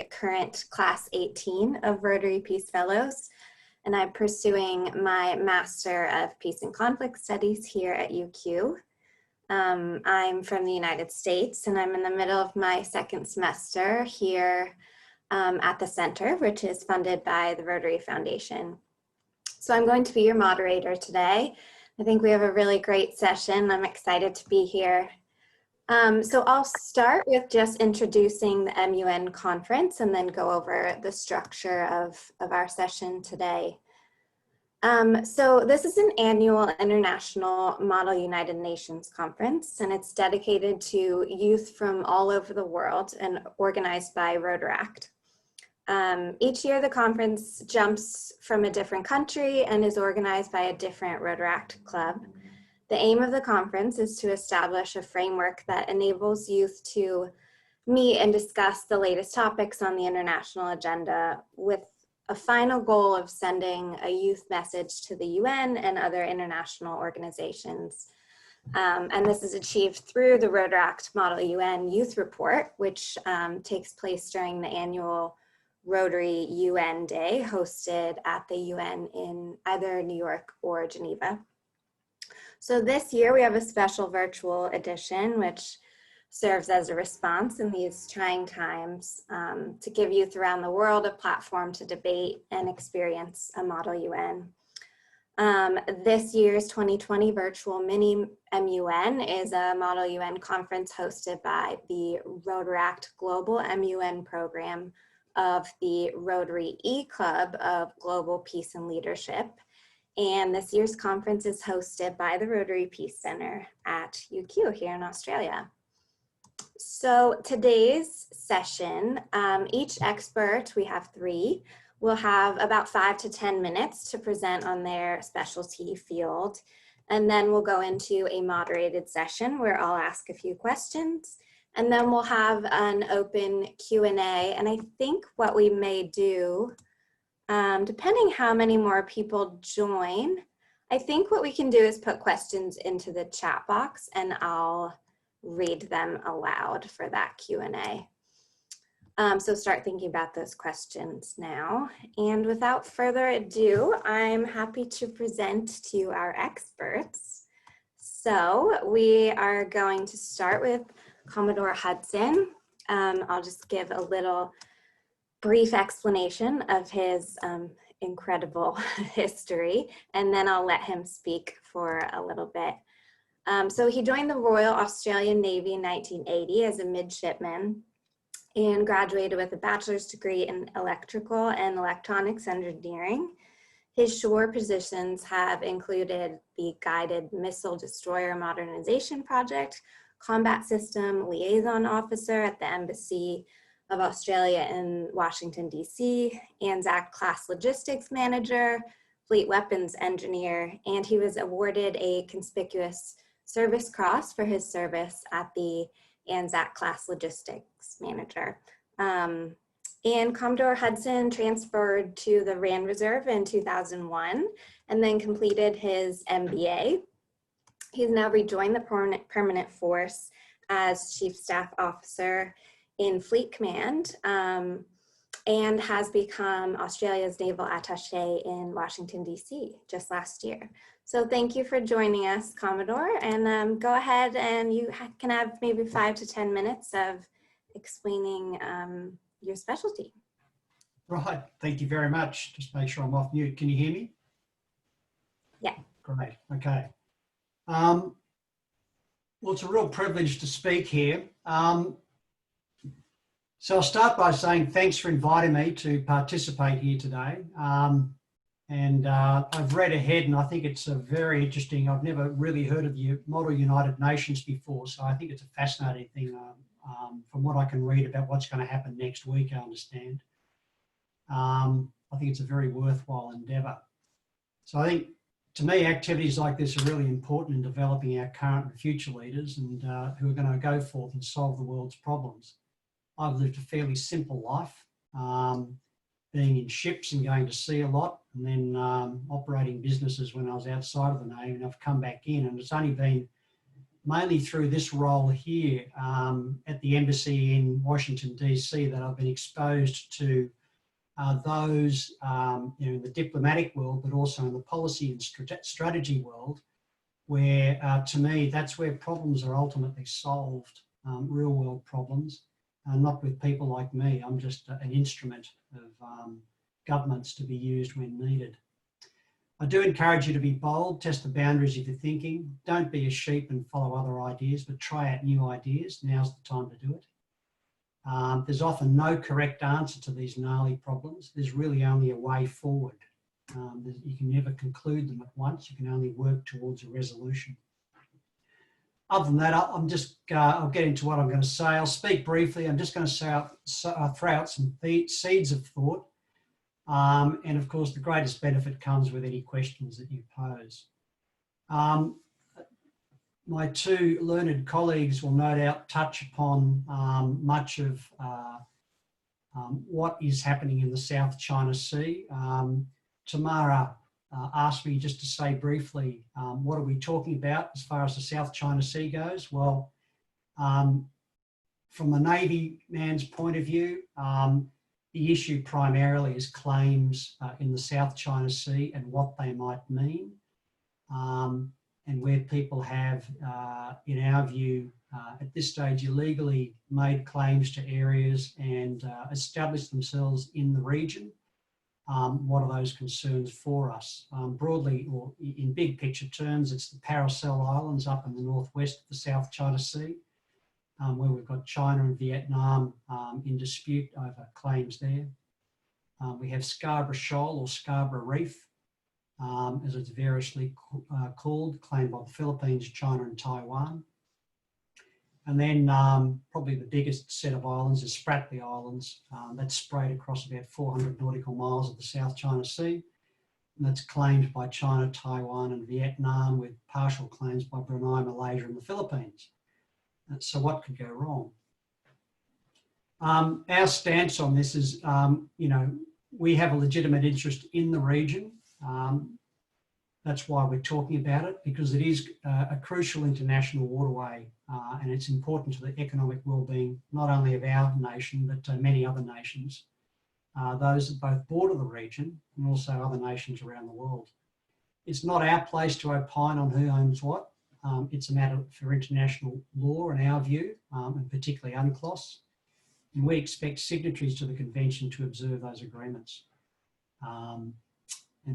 current class 18 of Rotary Peace Fellows, and I'm pursuing my Master of Peace and Conflict Studies here at UQ. I'm from the United States, and I'm in the middle of my second semester here at the center, which is funded by the Rotary Foundation. So I'm going to be your moderator today. I think we have a really great session. I'm excited to be here. So I'll start with just introducing the MUN conference and then go over the structure of our session today. So this is an annual international Model United Nations conference, and it's dedicated to youth from all over the world and organized by Rotaract. Each year the conference jumps from a different country and is organized by a different Rotaract club. The aim of the conference is to establish a framework that enables youth to meet and discuss the latest topics on the international agenda, with a final goal of sending a youth message to the UN and other international organizations. And this is achieved through the Rotaract Model UN Youth Report, which takes place during the annual Rotary UN Day, hosted at the UN in either New York or Geneva. So this year we have a special virtual edition, which serves as a response in these trying times to give youth around the world a platform to debate and experience a Model UN. This year's 2020 Virtual Mini MUN is a Model UN conference hosted by the Rotaract Global MUN Program of the Rotary E-Club of Global Peace and Leadership. And this year's conference is hosted by the Rotary Peace Center at UQ here in Australia. So today's session, each expert, we have 3, will have about 5 to 10 minutes to present on their specialty field. And then we'll go into a moderated session where I'll ask a few questions. And then we'll have an open Q&A. And I think what we may do, depending how many more people join, I think what we can do is put questions into the chat box and I'll read them aloud for that Q&A. So start thinking about those questions now. And without further ado, I'm happy to present to you our experts. So we are going to start with Commodore Hudson. I'll just give a little brief explanation of his incredible history, and then I'll let him speak for a little bit. So he joined the Royal Australian Navy in 1980 as a midshipman and graduated with a bachelor's degree in electrical and electronics engineering. His shore positions have included the Guided Missile Destroyer Modernization Project, Combat System Liaison Officer at the Embassy of Australia in Washington, D.C., ANZAC Class Logistics Manager, Fleet Weapons Engineer, and he was awarded a Conspicuous Service Cross for his service at the ANZAC Class Logistics Manager. And Commodore Hudson transferred to the Rand Reserve in 2001 and then completed his MBA. He's now rejoined the permanent force as Chief Staff Officer in Fleet Command and has become Australia's Naval Attaché in Washington, D.C. just last year. So thank you for joining us, Commodore, and go ahead and you can have maybe 5 to 10 minutes of explaining your specialty. Right, thank you very much. Just make sure I'm off mute. Can you hear me? Yeah. Great, okay. Well, it's a real privilege to speak here. So I'll start by saying thanks for inviting me to participate here today. I've read ahead and I think it's a very interesting, I've never really heard of the Model United Nations before, so I think it's a fascinating thing from what I can read about what's going to happen next week, I understand. I think it's a very worthwhile endeavour. So I think, to me, activities like this are really important in developing our current and future leaders and who are going to go forth and solve the world's problems. I've lived a fairly simple life, being in ships and going to sea a lot, and then operating businesses when I was outside of the Navy, and I've come back in, and it's only been mainly through this role here at the embassy in Washington, DC, that I've been exposed to those in the diplomatic world, but also in the policy and strategy world, where to me, that's where problems are ultimately solved, real world problems, not with people like me. I'm just an instrument of governments to be used when needed. I do encourage you to be bold, test the boundaries of your thinking. Don't be a sheep and follow other ideas, but try out new ideas. Now's the time to do it. There's often no correct answer to these gnarly problems. There's really only a way forward. You can never conclude them at once. You can only work towards a resolution. Other than that, I'll get into what I'm going to say. I'll speak briefly. I'm just going to throw out some seeds of thought. And of course, the greatest benefit comes with any questions that you pose. My two learned colleagues will no doubt touch upon much of what is happening in the South China Sea. Tamara asked me just to say briefly, what are we talking about as far as the South China Sea goes? Well, from the Navy man's point of view, the issue primarily is claims in the South China Sea and what they might mean, and where people have, in our view, at this stage, illegally made claims to areas and established themselves in the region. What are those concerns for us? Broadly, or in big picture terms, it's the Paracel Islands up in the northwest of the South China Sea, where we've got China and Vietnam in dispute over claims there. We have Scarborough Shoal or Scarborough Reef, as it's variously called, claimed by the Philippines, China and Taiwan. And then probably the biggest set of islands is Spratly Islands. That's spread across about 400 nautical miles of the South China Sea. And that's claimed by China, Taiwan and Vietnam, with partial claims by Brunei, Malaysia and the Philippines. So what could go wrong? Our stance on this is, we have a legitimate interest in the region. That's why we're talking about it, because it is a crucial international waterway and it's important to the economic well-being, not only of our nation, but many other nations, those that both border the region and also other nations around the world. It's not our place to opine on who owns what. It's a matter for international law in our view, and particularly UNCLOS. And we expect signatories to the convention to observe those agreements. And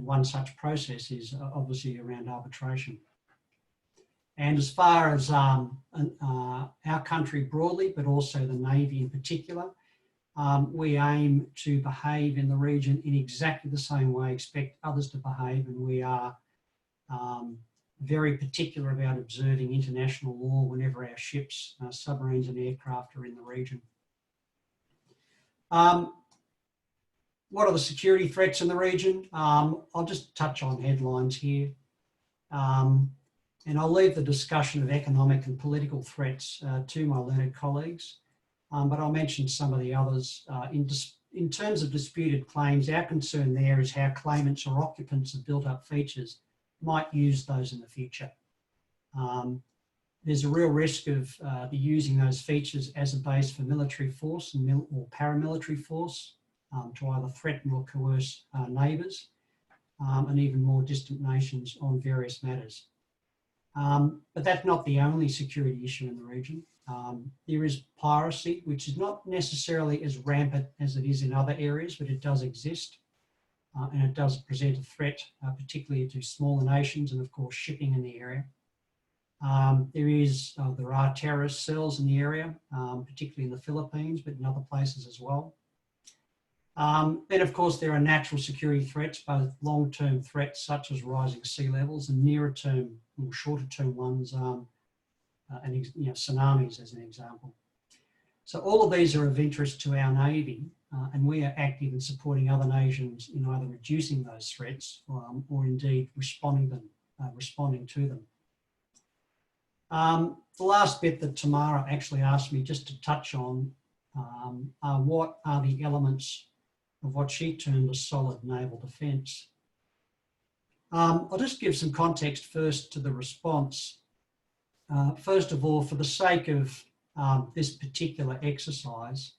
one such process is obviously around arbitration. And as far as our country broadly, but also the Navy in particular, we aim to behave in the region in exactly the same way, expect others to behave, and we are very particular about observing international law whenever our ships, submarines and aircraft are in the region. What are the security threats in the region? I'll just touch on headlines here. And I'll leave the discussion of economic and political threats to my learned colleagues, but I'll mention some of the others. In terms of disputed claims, our concern there is how claimants or occupants of built-up features might use those in the future. There's a real risk of using those features as a base for military force or paramilitary force to either threaten or coerce neighbours and even more distant nations on various matters. But that's not the only security issue in the region. There is piracy, which is not necessarily as rampant as it is in other areas, but it does exist. And it does present a threat, particularly to smaller nations and of course shipping in the area. There are terrorist cells in the area, particularly in the Philippines, but in other places as well. Then of course there are natural security threats, both long-term threats such as rising sea levels and nearer term or shorter term ones, tsunamis as an example. So all of these are of interest to our Navy, and we are active in supporting other nations in either reducing those threats or indeed responding to them. The last bit that Tamara actually asked me just to touch on are what are the elements of what she termed a solid naval defence. I'll just give some context first to the response. First of all, for the sake of this particular exercise,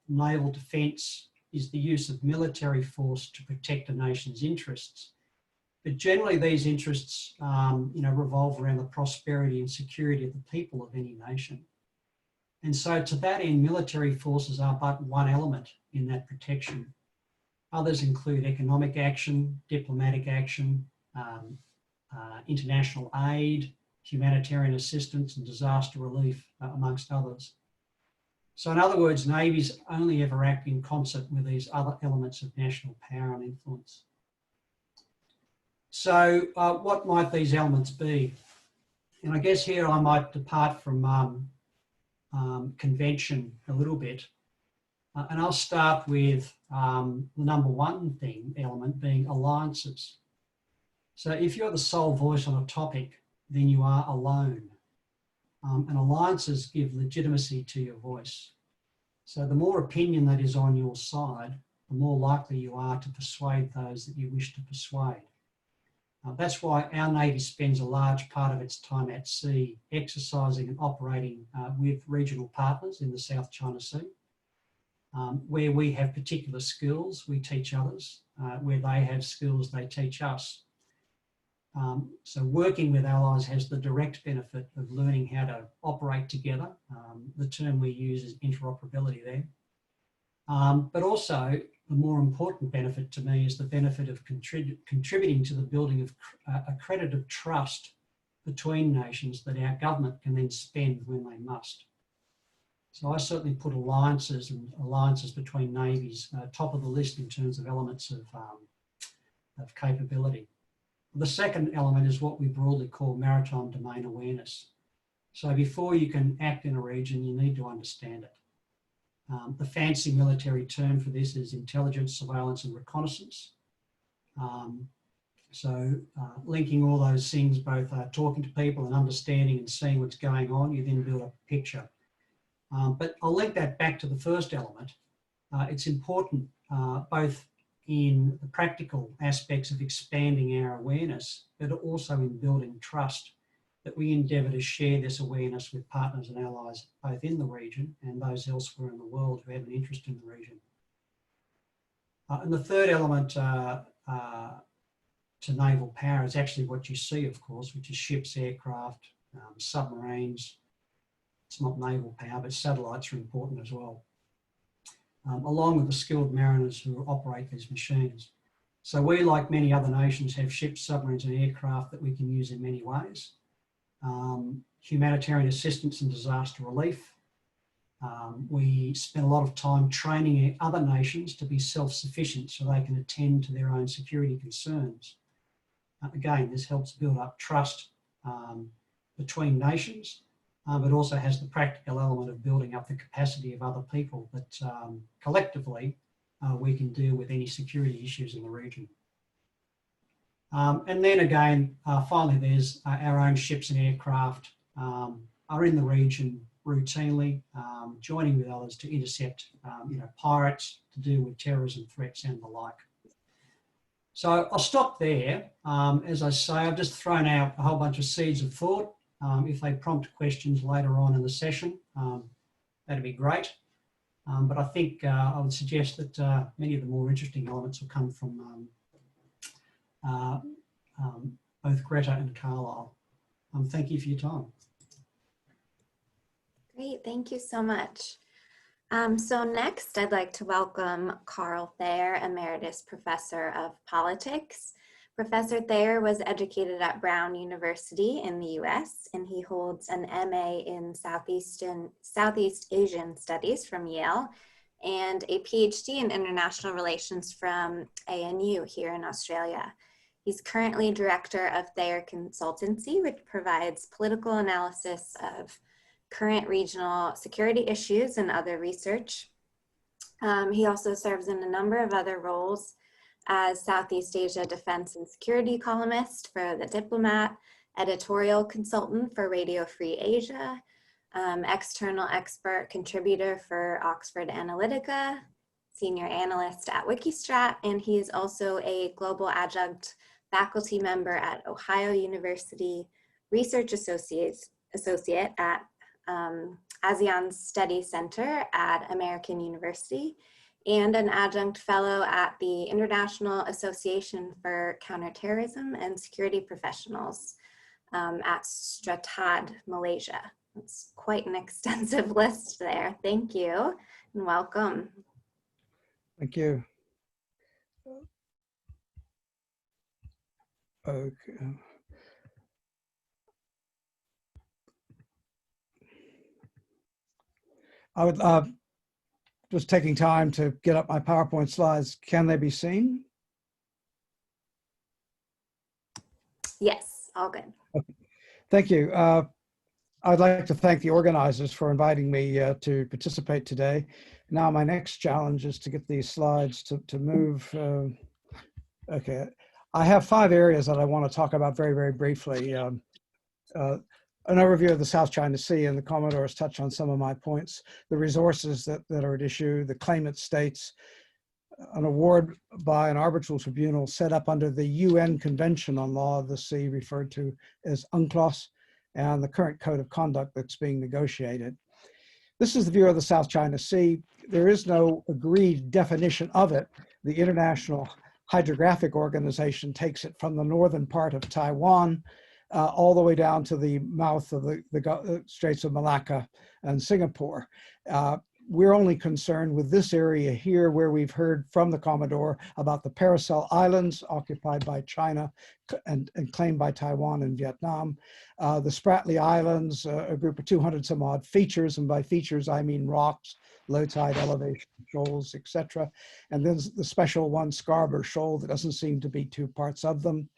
naval defence is the use of military force to protect a nation's interests. But generally these interests revolve around the prosperity and security of the people of any nation. And so to that end, military forces are but one element in that protection. Others include economic action, diplomatic action, international aid, humanitarian assistance and disaster relief, amongst others. So in other words, navies only ever act in concert with these other elements of national power and influence. So what might these elements be? And I guess here I might depart from convention a little bit. And I'll start with the number one element being alliances. So if you're the sole voice on a topic, then you are alone. And alliances give legitimacy to your voice. So the more opinion that is on your side, the more likely you are to persuade those that you wish to persuade. That's why our Navy spends a large part of its time at sea exercising and operating with regional partners in the South China Sea. Where we have particular skills, we teach others. Where they have skills, they teach us. So working with allies has the direct benefit of learning how to operate together. The term we use is interoperability there. But also, the more important benefit to me is the benefit of contributing to the building of a credit of trust between nations that our government can then spend when they must. So I certainly put alliances and alliances between navies top of the list in terms of elements of capability. The second element is what we broadly call maritime domain awareness. So before you can act in a region, you need to understand it. The fancy military term for this is intelligence, surveillance and reconnaissance. Linking all those things, both talking to people and understanding and seeing what's going on, you then build up a picture. But I'll link that back to the first element. It's important both in the practical aspects of expanding our awareness, but also in building trust, that we endeavour to share this awareness with partners and allies both in the region and those elsewhere in the world who have an interest in the region. And the third element to naval power is actually what you see, of course, which is ships, aircraft, submarines. It's not naval power, but satellites are important as well, along with the skilled mariners who operate these machines. So we, like many other nations, have ships, submarines and aircraft that we can use in many ways. Humanitarian assistance and disaster relief. We spend a lot of time training other nations to be self-sufficient so they can attend to their own security concerns. Again, this helps build up trust between nations, but also has the practical element of building up the capacity of other people that collectively we can deal with any security issues in the region. And then again, finally, there's our own ships and aircraft are in the region routinely, joining with others to intercept pirates, to deal with terrorism threats and the like. So I'll stop there. As I say, I've just thrown out a whole bunch of seeds of thought. If they prompt questions later on in the session, that'd be great. But I think I would suggest that many of the more interesting elements will come from both Greta and Carlisle. Thank you for your time. Great, thank you so much. So next, I'd like to welcome Carl Thayer, Emeritus Professor of Politics. Professor Thayer was educated at Brown University in the US, and he holds an MA in Southeast Asian Studies from Yale and a PhD in International Relations from ANU here in Australia. He's currently director of Thayer Consultancy, which provides political analysis of current regional security issues and other research. He also serves in a number of other roles as Southeast Asia Defense and Security columnist for The Diplomat, editorial consultant for Radio Free Asia, external expert contributor for Oxford Analytica, senior analyst at Wikistrat, and he is also a global adjunct faculty member at Ohio University, research associate associate at ASEAN Study Center at American University, and an adjunct fellow at the International Association for Counterterrorism and Security Professionals at Stratad, Malaysia. That's quite an extensive list there. Thank you and welcome. Thank you. Okay. I would just taking time to get up my PowerPoint slides. Can they be seen? Yes, all good. Okay. Thank you. I'd like to thank the organizers for inviting me to participate today. Now my next challenge is to get these slides to move. Okay, I have 5 areas that I want to talk about very, very briefly. An overview of the South China Sea, and the Commodore has touched on some of my points. The resources that are at issue, the claimant states, an award by an arbitral tribunal set up under the UN Convention on Law of the Sea, referred to as UNCLOS, and the current code of conduct that's being negotiated. This is the view of the South China Sea. There is no agreed definition of it. The International Hydrographic Organization takes it from the northern part of Taiwan all the way down to the mouth of the Straits of Malacca and Singapore. We're only concerned with this area here, where we've heard from the Commodore about the Paracel Islands occupied by China and claimed by Taiwan and Vietnam. The Spratly Islands, a group of 200 some odd features, and by features I mean rocks, low tide elevation, shoals, etc. And then the special one, Scarborough Shoal, that doesn't seem to be 2 parts of them.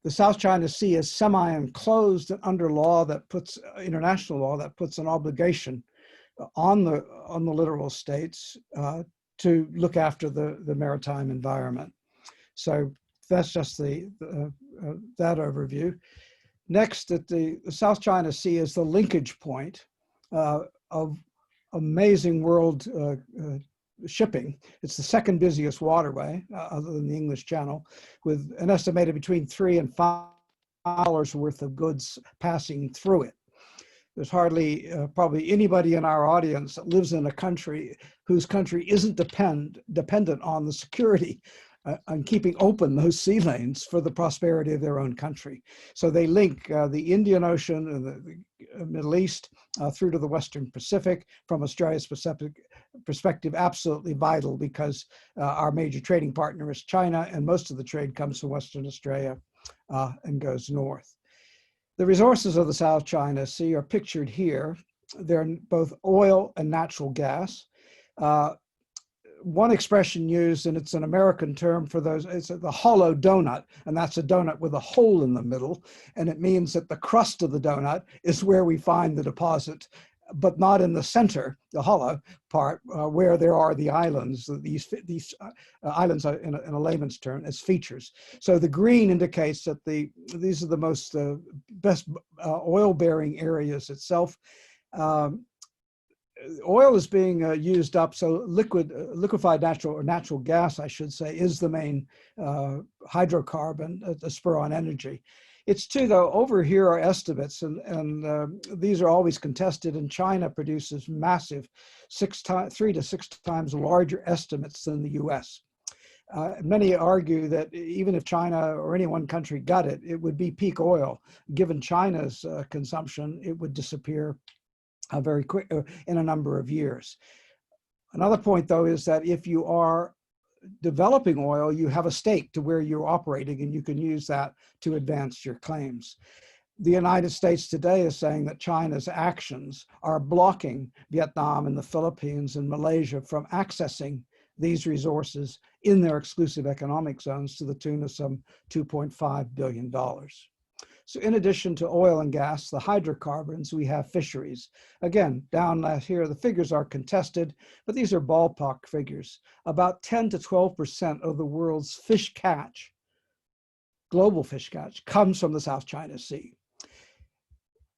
The South China Sea is semi-enclosed under law that puts, international law that puts an obligation on the littoral states to look after the maritime environment. So that's just that overview. Next, the South China Sea is the linkage point of amazing world shipping. It's the 2nd busiest waterway other than the English Channel, with an estimated between $3 and $5 worth of goods passing through it. There's hardly probably anybody in our audience that lives in a country whose country isn't dependent on the security on keeping open those sea lanes for the prosperity of their own country. So they link the Indian Ocean and the Middle East through to the Western Pacific. From Australia's perspective, absolutely vital, because our major trading partner is China, and most of the trade comes from Western Australia and goes north. The resources of the South China Sea are pictured here. They're both oil and natural gas. One expression used, and it's an American term for those, it's the hollow donut, and that's a donut with a hole in the middle, and it means that the crust of the donut is where we find the deposit, but not in the center, the hollow part, where there are the islands. These islands are, in a layman's term, as features. So the green indicates that these are the most best oil-bearing areas itself. Oil is being used up, so liquefied natural gas, I should say, is the main hydrocarbon, the spur on energy. It's true, though, over here are estimates, and these are always contested, and China produces massive 3 to 6 times larger estimates than the US. Many argue that even if China or any one country got it, it would be peak oil. Given China's consumption, it would disappear very quick in a number of years. Another point, though, is that if you are developing oil, you have a stake to where you're operating, and you can use that to advance your claims. The United States today is saying that China's actions are blocking Vietnam and the Philippines and Malaysia from accessing these resources in their exclusive economic zones to the tune of some $2.5 billion. So in addition to oil and gas, the hydrocarbons, we have fisheries. Again, down here, the figures are contested, but these are ballpark figures. About 10 to 12% of the world's fish catch, global fish catch, comes from the South China Sea.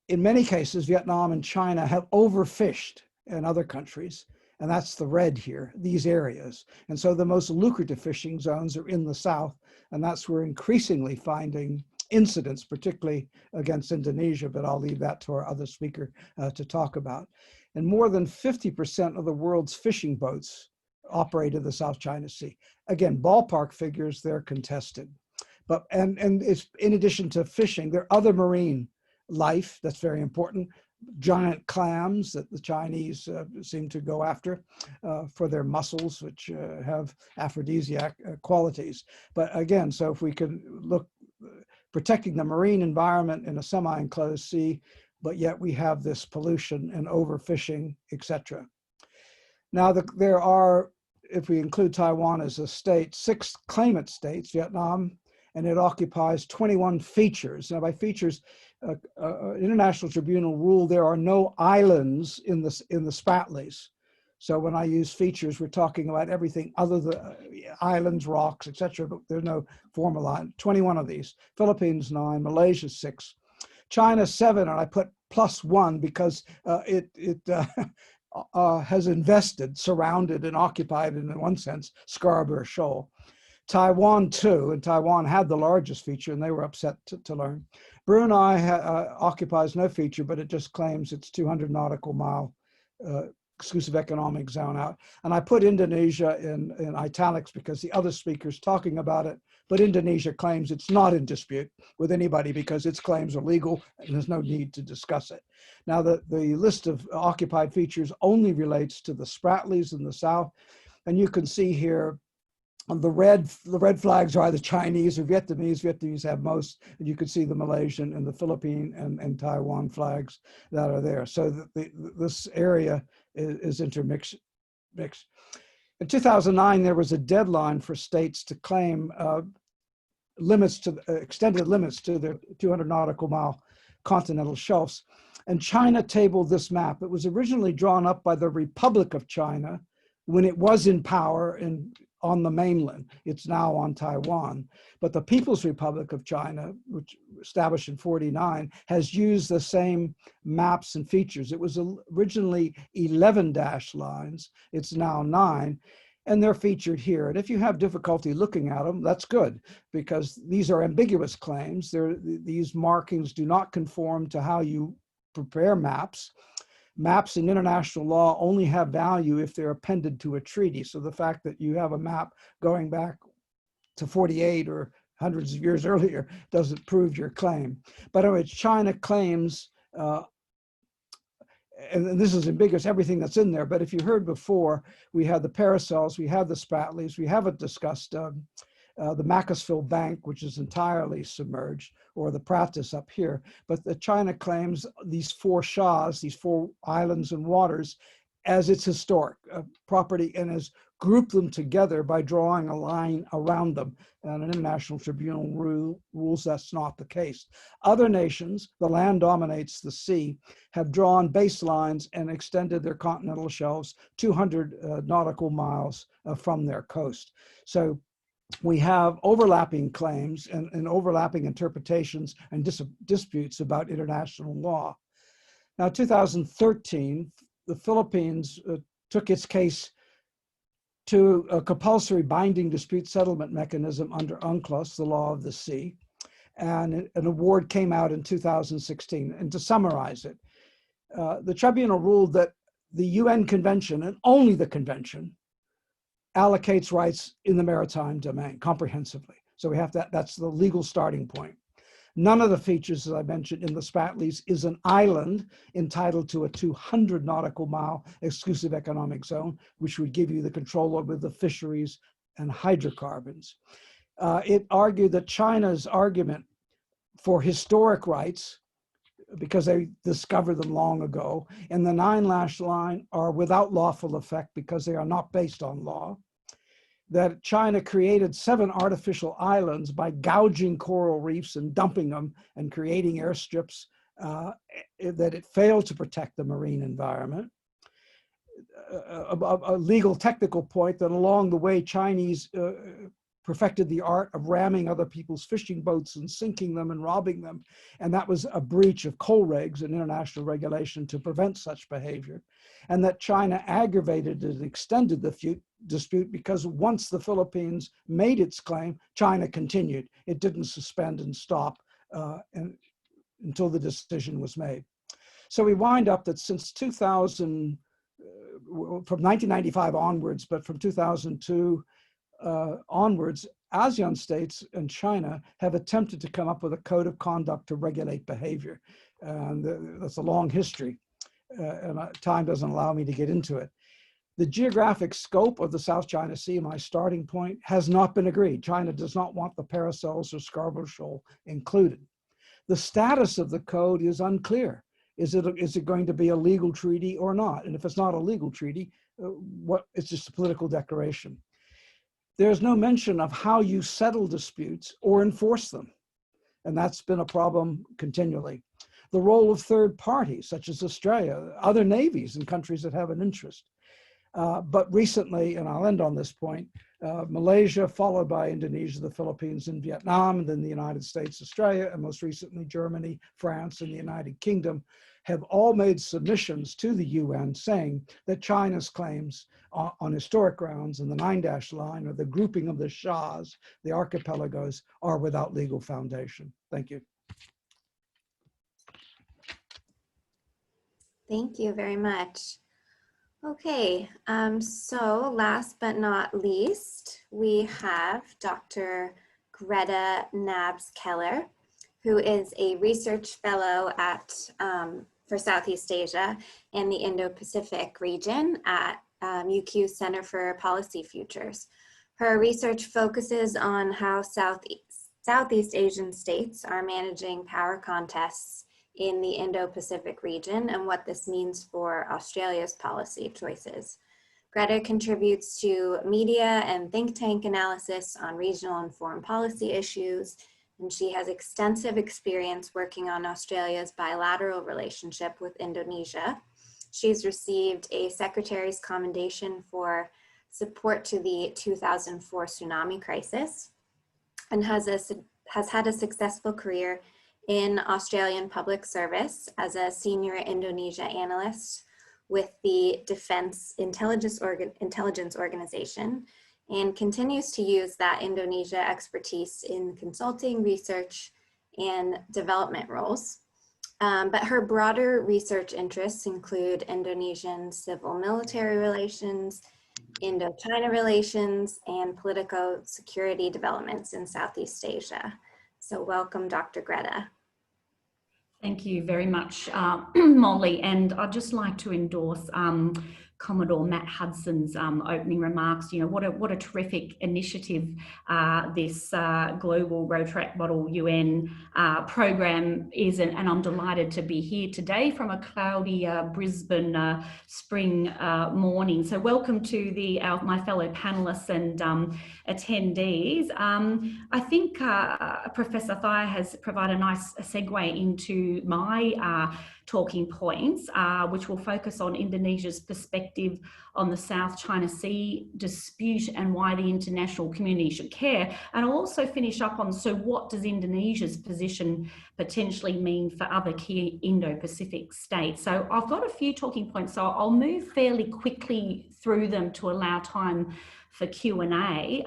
In many cases, Vietnam and China have overfished in other countries, and that's the red here, these areas. And so the most lucrative fishing zones are in the south, and that's where we're increasingly finding incidents, particularly against Indonesia, but I'll leave that to our other speaker to talk about. And more than 50% of the world's fishing boats operate in the South China Sea. Again, ballpark figures, they're contested. But, and it's, in addition to fishing, there are other marine life that's very important. Giant clams that the Chinese seem to go after for their mussels, which have aphrodisiac qualities. But again, so if we can look, protecting the marine environment in a semi-enclosed sea, but yet we have this pollution and overfishing, etc. Now, there are, if we include Taiwan as a state, 6 claimant states, Vietnam, and it occupies 21 features. Now, by features, International Tribunal ruled there are no islands in the Spratlys. So when I use features, we're talking about everything other than islands, rocks, etc. But there's no formal island. 21 of these. Philippines 9, Malaysia 6, China 7, and I put +1 because it has invested, surrounded, and occupied, in one sense, Scarborough Shoal. Taiwan 2, and Taiwan had the largest feature, and they were upset to learn. Brunei occupies no feature, but it just claims its 200 nautical mile exclusive economic zone out. And I put Indonesia in italics because the other speaker's talking about it, but Indonesia claims it's not in dispute with anybody because its claims are legal and there's no need to discuss it. Now, the list of occupied features only relates to the Spratlys in the south, and you can see here the red flags are the Chinese or Vietnamese. Vietnamese have most, and you can see the Malaysian and the Philippine and Taiwan flags that are there. So this area is intermixed. In 2009, there was a deadline for states to claim extended limits to their 200 nautical mile continental shelves. And China tabled this map. It was originally drawn up by the Republic of China when it was in power on the mainland. It's now on Taiwan. But the People's Republic of China, which established in 49, has used the same maps and features. It was originally 11 dashed lines. It's now 9. And they're featured here. And if you have difficulty looking at them, that's good, because these are ambiguous claims. These markings do not conform to how you prepare maps. Maps in international law only have value if they're appended to a treaty. So the fact that you have a map going back to 48 or hundreds of years earlier doesn't prove your claim. But anyway, China claims, and this is ambiguous, everything that's in there, but if you heard before, we had the Parasols, we have the Spratlys, we haven't discussed the Macclesfield Bank, which is entirely submerged, or the Pratis up here. But China claims these 4 shahs, these 4 islands and waters, as its historic property, and has grouped them together by drawing a line around them. And an international tribunal rules that's not the case. Other nations, the land dominates the sea, have drawn baselines and extended their continental shelves 200 nautical miles from their coast. So we have overlapping claims and overlapping interpretations and disputes about international law. Now, 2013, the Philippines took its case to a compulsory binding dispute settlement mechanism under UNCLOS, the law of the sea, and an award came out in 2016. And to summarize it, the tribunal ruled that the UN Convention, and only the Convention, allocates rights in the maritime domain comprehensively. So we have that's the legal starting point. None of the features, as I mentioned, in the Spratlys is an island entitled to a 200 nautical mile exclusive economic zone, which would give you the control over the fisheries and hydrocarbons. It argued that China's argument for historic rights, because they discovered them long ago, and the 9-lash line are without lawful effect because they are not based on law. That China created 7 artificial islands by gouging coral reefs and dumping them and creating airstrips, that it failed to protect the marine environment. A legal technical point that along the way, Chinese perfected the art of ramming other people's fishing boats and sinking them and robbing them. And that was a breach of coal regs and international regulation to prevent such behavior. And that China aggravated and extended the dispute because once the Philippines made its claim, China continued. It didn't suspend and stop and until the decision was made. So we wind up that since 2000, from 1995 onwards, but from 2002 onwards, ASEAN states and China have attempted to come up with a code of conduct to regulate behavior. And that's a long history, and time doesn't allow me to get into it. The geographic scope of the South China Sea, my starting point, has not been agreed. China does not want the Paracels or Scarborough Shoal included. The status of the code is unclear. Is it going to be a legal treaty or not? And if it's not a legal treaty, it's just a political declaration. There's no mention of how you settle disputes or enforce them. And that's been a problem continually. The role of third parties, such as Australia, other navies in countries that have an interest. But recently, and I'll end on this point, Malaysia, followed by Indonesia, the Philippines, and Vietnam, and then the United States, Australia, and most recently Germany, France, and the United Kingdom have all made submissions to the UN saying that China's claims on historic grounds and the 9-dash line, or the grouping of the Shahs, the archipelagos, are without legal foundation. Thank you. Thank you very much. Okay, so last but not least, we have Dr. Greta Nabskeller, who is a research fellow at for Southeast Asia and the Indo-Pacific region at UQ Center for Policy Futures. Her research focuses on how Southeast Asian states are managing power contests in the Indo-Pacific region and what this means for Australia's policy choices. Greta contributes to media and think tank analysis on regional and foreign policy issues, and she has extensive experience working on Australia's bilateral relationship with Indonesia. She's received a Secretary's Commendation for support to the 2004 tsunami crisis and has had a successful career in Australian public service as a senior Indonesia analyst with the Defense Intelligence Organization, and continues to use that Indonesia expertise in consulting, research, and development roles. But her broader research interests include Indonesian civil-military relations, Indo-China relations, and political security developments in Southeast Asia. So welcome, Dr. Greta. Thank you very much, Molly. And I'd just like to endorse Commodore Matt Hudson's opening remarks. You know, what a terrific initiative this global Rotaract Model UN program is, and I'm delighted to be here today from a cloudy Brisbane spring morning. So welcome to my fellow panelists and attendees. I think Professor Thayer has provided a nice segue into my talking points, which will focus on Indonesia's perspective on the South China Sea dispute and why the international community should care. And I'll also finish up on, so what does Indonesia's position potentially mean for other key Indo-Pacific states? So I've got a few talking points, so I'll move fairly quickly through them to allow time for Q&A.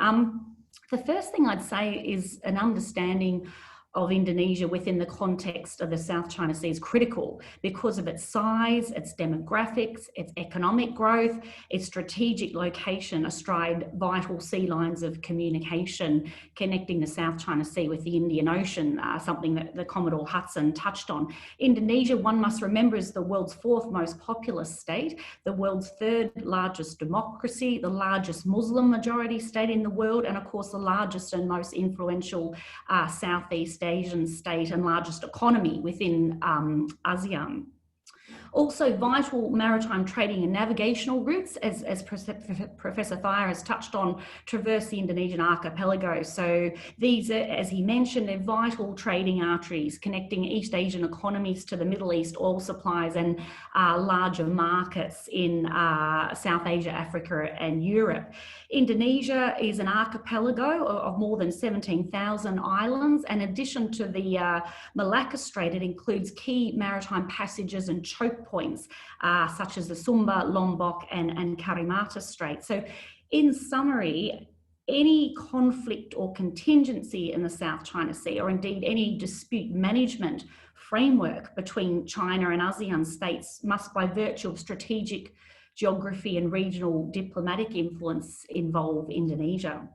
The first thing I'd say is an understanding of Indonesia within the context of the South China Sea is critical because of its size, its demographics, its economic growth, its strategic location astride vital sea lines of communication connecting the South China Sea with the Indian Ocean, something that the Commodore Hudson touched on. Indonesia, one must remember, is the world's 4th most populous state, the world's 3rd largest democracy, the largest Muslim majority state in the world, and of course the largest and most influential Southeast Asian state and largest economy within ASEAN. Also, vital maritime trading and navigational routes, as Professor Thayer has touched on, traverse the Indonesian archipelago. So these are, as he mentioned, they're vital trading arteries connecting East Asian economies to the Middle East oil supplies and larger markets in South Asia, Africa, and Europe. Indonesia is an archipelago of more than 17,000 islands. And in addition to the Malacca Strait, it includes key maritime passages and choke points such as the Sumba, Lombok, and Karimata Strait. So in summary, any conflict or contingency in the South China Sea, or indeed any dispute management framework between China and ASEAN states, must by virtue of strategic geography and regional diplomatic influence involve Indonesia.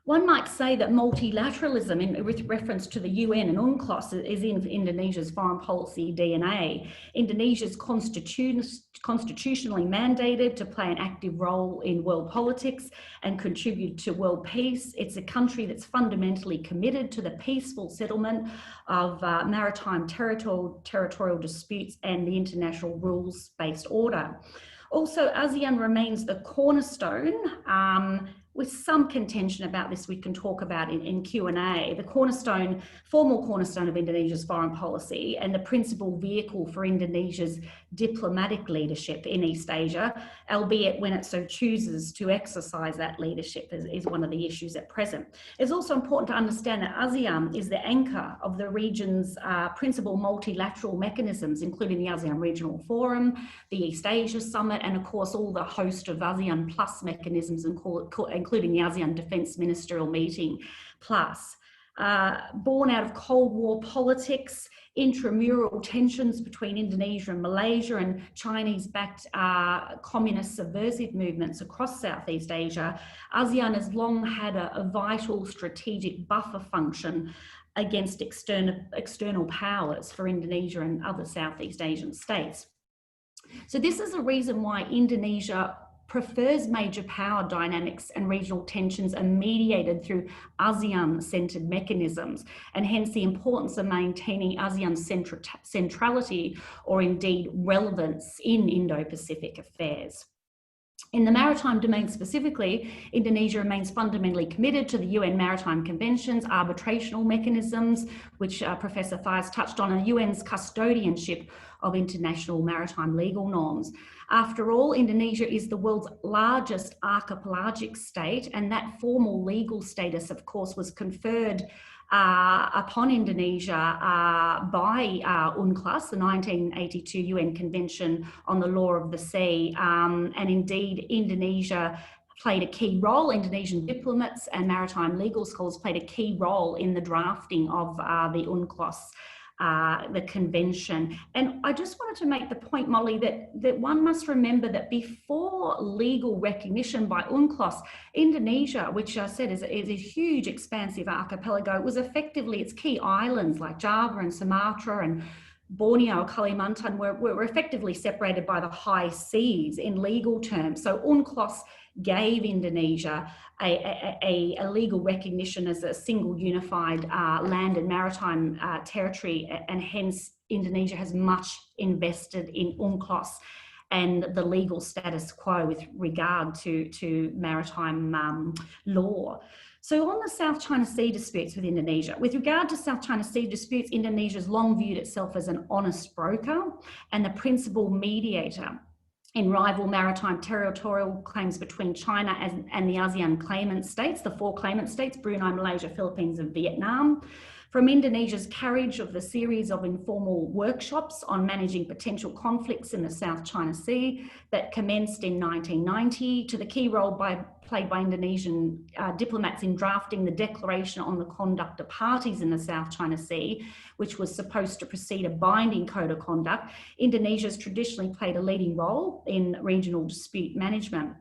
One might say that multilateralism, with reference to the UN and UNCLOS, is in Indonesia's foreign policy DNA. Indonesia is constitutionally mandated to play an active role in world politics and contribute to world peace. It's a country that's fundamentally committed to the peaceful settlement of maritime territorial disputes and the international rules-based order. Also, ASEAN remains the cornerstone, with some contention about this we can talk about in Q&A, the formal cornerstone of Indonesia's foreign policy and the principal vehicle for Indonesia's diplomatic leadership in East Asia, albeit when it so chooses to exercise that leadership is one of the issues at present. It's also important to understand that ASEAN is the anchor of the region's principal multilateral mechanisms, including the ASEAN Regional Forum, the East Asia Summit, and of course all the host of ASEAN Plus mechanisms, including the ASEAN Defence Ministerial Meeting Plus. Born out of Cold War politics, intramural tensions between Indonesia and Malaysia, and Chinese-backed communist subversive movements across Southeast Asia, ASEAN has long had a vital strategic buffer function against external powers for Indonesia and other Southeast Asian states. So this is a reason why Indonesia prefers major power dynamics and regional tensions are mediated through ASEAN-centred mechanisms, and hence the importance of maintaining ASEAN centrality or indeed relevance in Indo-Pacific affairs. In the maritime domain specifically, Indonesia remains fundamentally committed to the UN Maritime Conventions, arbitrational mechanisms, which Professor Thies touched on, and the UN's custodianship of international maritime legal norms. After all, Indonesia is the world's largest archipelagic state, and that formal legal status, of course, was conferred upon Indonesia by UNCLOS, the 1982 UN Convention on the Law of the Sea, and indeed Indonesia played a key role. Indonesian diplomats and maritime legal scholars played a key role in the drafting of the UNCLOS, the convention. And I just wanted to make the point, Molly, that one must remember that before legal recognition by UNCLOS, Indonesia, which I said is a huge expansive archipelago, was effectively its key islands like Java and Sumatra and Borneo, Kalimantan were effectively separated by the high seas in legal terms. So UNCLOS gave Indonesia a legal recognition as a single unified land and maritime territory, and hence Indonesia has much invested in UNCLOS and the legal status quo with regard to maritime law. So on the South China Sea disputes with Indonesia, with regard to South China Sea disputes, Indonesia has long viewed itself as an honest broker and the principal mediator in rival maritime territorial claims between China and the ASEAN claimant states, the 4 claimant states, Brunei, Malaysia, Philippines, and Vietnam. From Indonesia's carriage of the series of informal workshops on managing potential conflicts in the South China Sea that commenced in 1990, to the key role played by Indonesian diplomats in drafting the Declaration on the Conduct of Parties in the South China Sea, which was supposed to precede a binding code of conduct, Indonesia has traditionally played a leading role in regional dispute management.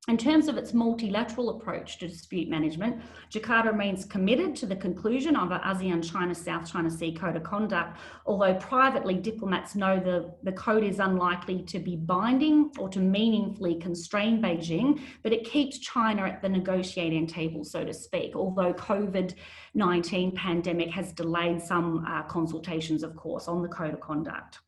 In terms of its multilateral approach to dispute management, Jakarta remains committed to the conclusion of an ASEAN-China-South China Sea Code of Conduct, although privately diplomats know the code is unlikely to be binding or to meaningfully constrain Beijing, but it keeps China at the negotiating table, so to speak, although COVID-19 pandemic has delayed some consultations, of course, on the Code of Conduct.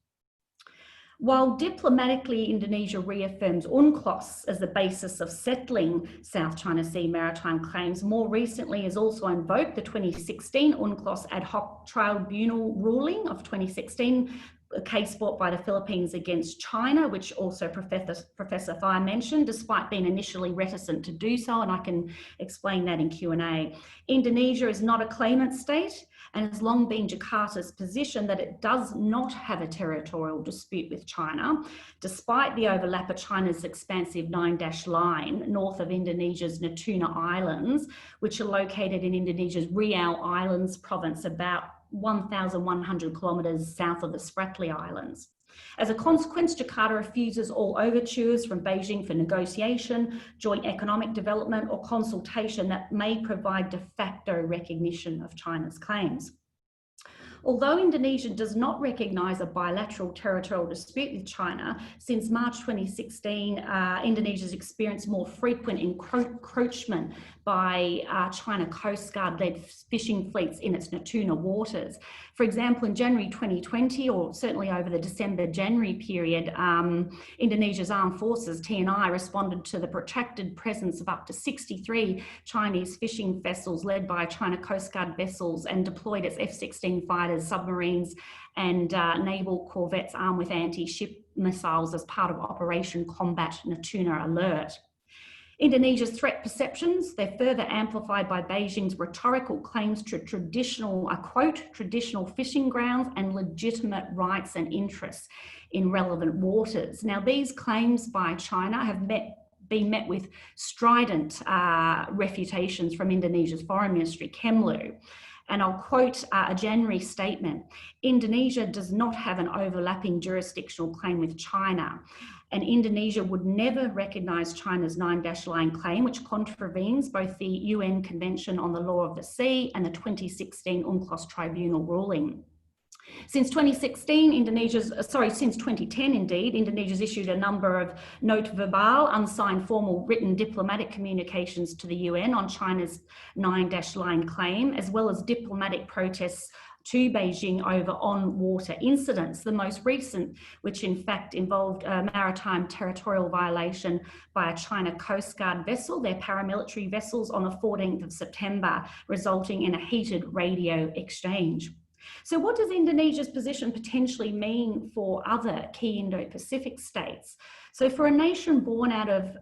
While diplomatically Indonesia reaffirms UNCLOS as the basis of settling South China Sea maritime claims, more recently has also invoked the 2016 UNCLOS ad hoc tribunal ruling of 2016 a case brought by the Philippines against China, which also Professor Thai mentioned, despite being initially reticent to do so, and I can explain that in Q&A. Indonesia is not a claimant state, and has long been Jakarta's position that it does not have a territorial dispute with China, despite the overlap of China's expansive 9-dash line north of Indonesia's Natuna Islands, which are located in Indonesia's Riau Islands province, about 1,100 kilometres south of the Spratly Islands. As a consequence, Jakarta refuses all overtures from Beijing for negotiation, joint economic development, or consultation that may provide de facto recognition of China's claims. Although Indonesia does not recognise a bilateral territorial dispute with China, since March 2016, Indonesia's experienced more frequent encroachment by China Coast Guard-led fishing fleets in its Natuna waters. For example, in January 2020, or certainly over the December-January period, Indonesia's armed forces, TNI, responded to the protracted presence of up to 63 Chinese fishing vessels led by China Coast Guard vessels and deployed its F-16 fighters, submarines and naval corvettes armed with anti-ship missiles as part of Operation Combat Natuna Alert. Indonesia's threat perceptions, they're further amplified by Beijing's rhetorical claims to traditional, I quote, traditional fishing grounds and legitimate rights and interests in relevant waters. Now, these claims by China have been met with strident refutations from Indonesia's Foreign Ministry, Kemlu. And I'll quote a January statement: Indonesia does not have an overlapping jurisdictional claim with China, and Indonesia would never recognise China's 9-dash line claim, which contravenes both the UN Convention on the Law of the Sea and the 2016 UNCLOS Tribunal ruling. Since 2010 indeed, Indonesia's issued a number of note verbal, unsigned formal written diplomatic communications to the UN on China's 9-dash line claim, as well as diplomatic protests to Beijing over on-water incidents. The most recent, which in fact involved a maritime territorial violation by a China Coast Guard vessel, their paramilitary vessels, on the 14th of September, resulting in a heated radio exchange. So what does Indonesia's position potentially mean for other key Indo-Pacific states? So for a nation born out of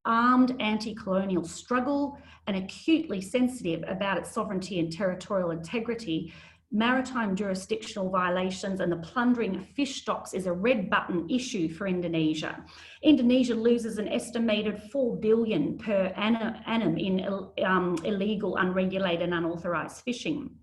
armed anti-colonial struggle and acutely sensitive about its sovereignty and territorial integrity, maritime jurisdictional violations and the plundering of fish stocks is a red button issue for Indonesia. Indonesia loses an estimated $4 billion per annum in illegal, unregulated, and unauthorised fishing.